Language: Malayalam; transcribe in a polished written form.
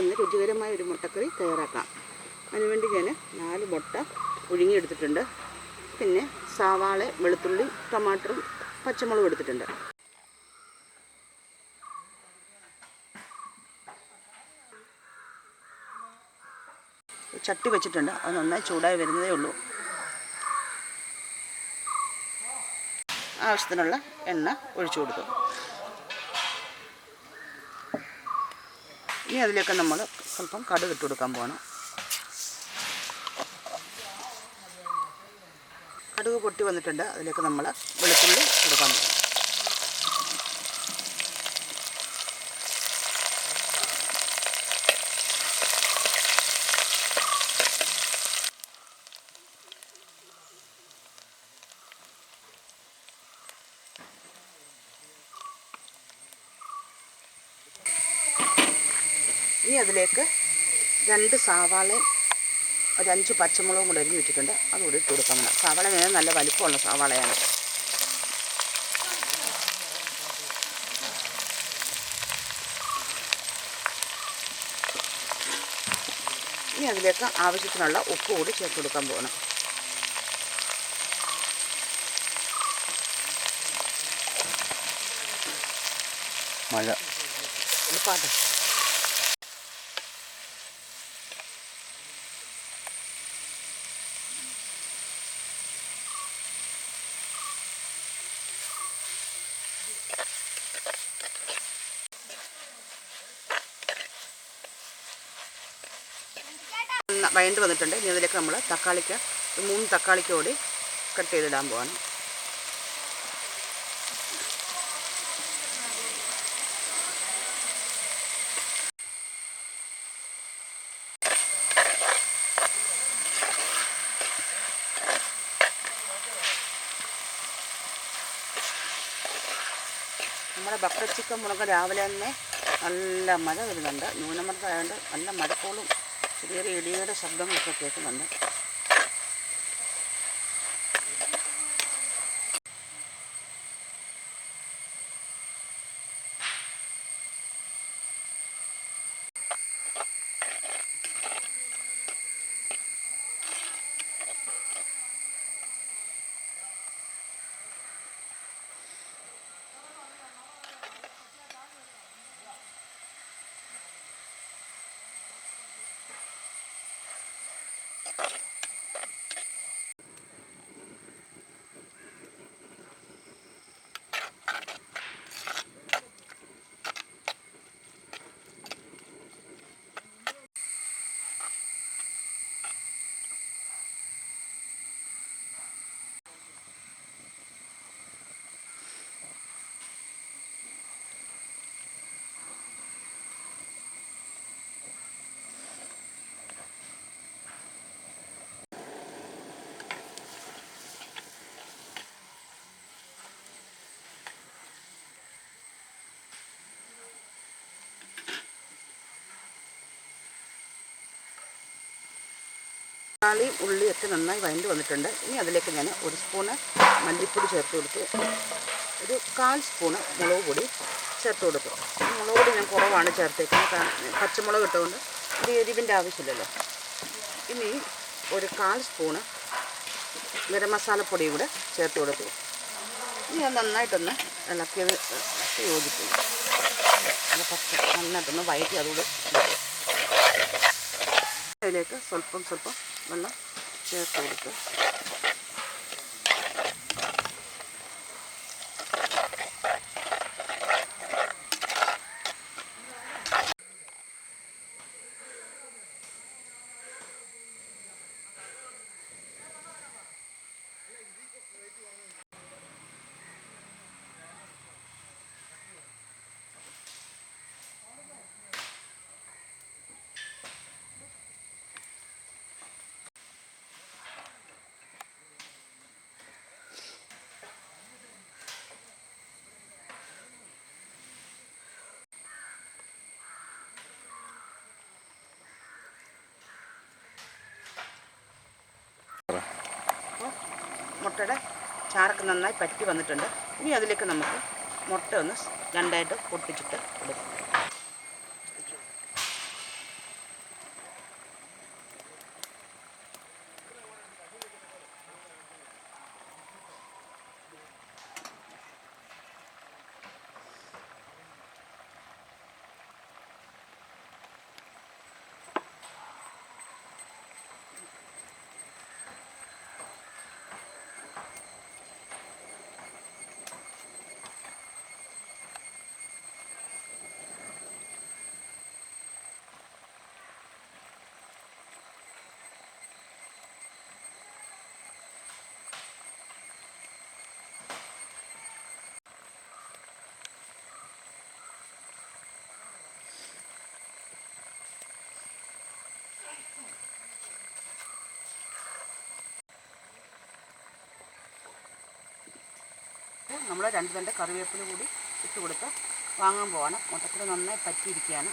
പെട്ടെന്ന് രുചികരമായ ഒരു മുട്ടക്കറി തയ്യാറാക്കാം. അതിനുവേണ്ടി ഞാൻ 4 മുട്ട പുഴുങ്ങിയെടുത്തിട്ടുണ്ട്. പിന്നെ സവാള, വെളുത്തുള്ളി, ടൊമാറ്ററും പച്ചമുളകും എടുത്തിട്ടുണ്ട്. ചട്ടി വെച്ചിട്ടുണ്ട്. അത് നന്നായി ചൂടായി വരുന്നതേ ഉള്ളൂ. ആവശ്യത്തിനുള്ള എണ്ണ ഒഴിച്ചു കൊടുത്തു. ഇനി അതിലേക്ക് നമ്മൾ സ്വല്പം കടുക് ഇട്ട് കൊടുക്കാൻ പോകണം. കടുക് പൊട്ടി വന്നിട്ടുണ്ട്. അതിലേക്ക് നമ്മൾ വെളുത്തുള്ളി കൊടുക്കാൻ പോകണം. ഇനി അതിലേക്ക് 2 സവാളയും ഒരു 5 പച്ചമുളകും കൂടെ അരിഞ്ഞ് വെച്ചിട്ടുണ്ട്. അതുകൂടി ഇട്ട് കൊടുക്കാൻ വേണം. സവാള നല്ല വലിപ്പമുള്ള സവാളയാണ്. ഇനി അതിലേക്ക് ആവശ്യത്തിനുള്ള ഉപ്പ് കൂടി ചേർത്ത് കൊടുക്കാൻ പോകണം. മഴ എളുപ്പാട്ടെ. വഴണ്ട് വന്നിട്ടുണ്ട്. ഇനി അതിലേക്ക് നമ്മൾ 3 തക്കാളിക്ക് കൂടി കട്ട് ചെയ്തിടാൻ പോവാണ്. നമ്മുടെ ബട്ടർ ചിക്കൻ മുളക് രാവിലെ തന്നെ നല്ല മഴ വരുന്നുണ്ട്. ന്യൂനമർദ്ദമായതുകൊണ്ട് നല്ല മഴക്കോളും ചെറിയ ഇടിയുടെ ശബ്ദങ്ങളൊക്കെ കേൾക്കുന്നുണ്ട്. തക്കാളിയും ഉള്ളിയൊക്കെ നന്നായി വഴണ്ട് വന്നിട്ടുണ്ട്. ഇനി അതിലേക്ക് ഞാൻ 1 സ്പൂണ് മല്ലിപ്പൊടി ചേർത്ത് കൊടുത്തു. ഒരു 1/4 സ്പൂണ് മുളക് പൊടി ചേർത്ത് കൊടുത്തു. മുളക് പൊടി ഞാൻ കുറവാണ് ചേർത്തേക്കുന്നത്. പച്ചമുളക് ഇട്ടുകൊണ്ട് ഒരു എരിവിൻ്റെ ആവശ്യമില്ലല്ലോ. ഇനി ഒരു 1/4 സ്പൂണ് ഗരം മസാലപ്പൊടി കൂടെ ചേർത്ത് കൊടുത്തു. ഇനി അത് നന്നായിട്ടൊന്ന് ഇളക്കിയത് യോജിക്കുന്നു. നന്നായിട്ടൊന്ന് വഴറ്റി അതുകൂടെ അതിലേക്ക് സ്വല്പം വെള്ളം ചേർത്ത് കൊടുത്ത് മുട്ടയുടെ ചാറൊക്കെ നന്നായി പറ്റി വന്നിട്ടുണ്ട്. ഇനി അതിലേക്ക് നമുക്ക് മുട്ട ഒന്ന് 2ആയിട്ട് പൊട്ടിച്ചിട്ട് കൊടുക്കാം. നമ്മൾ 2 തണ്ട് കറിവേപ്പില കൂടി ഇട്ട് കൊടുത്ത് വാങ്ങാൻ പോവാണ്. മൊത്തത്തിൽ നന്നായി പറ്റിയിരിക്കുകയാണ്.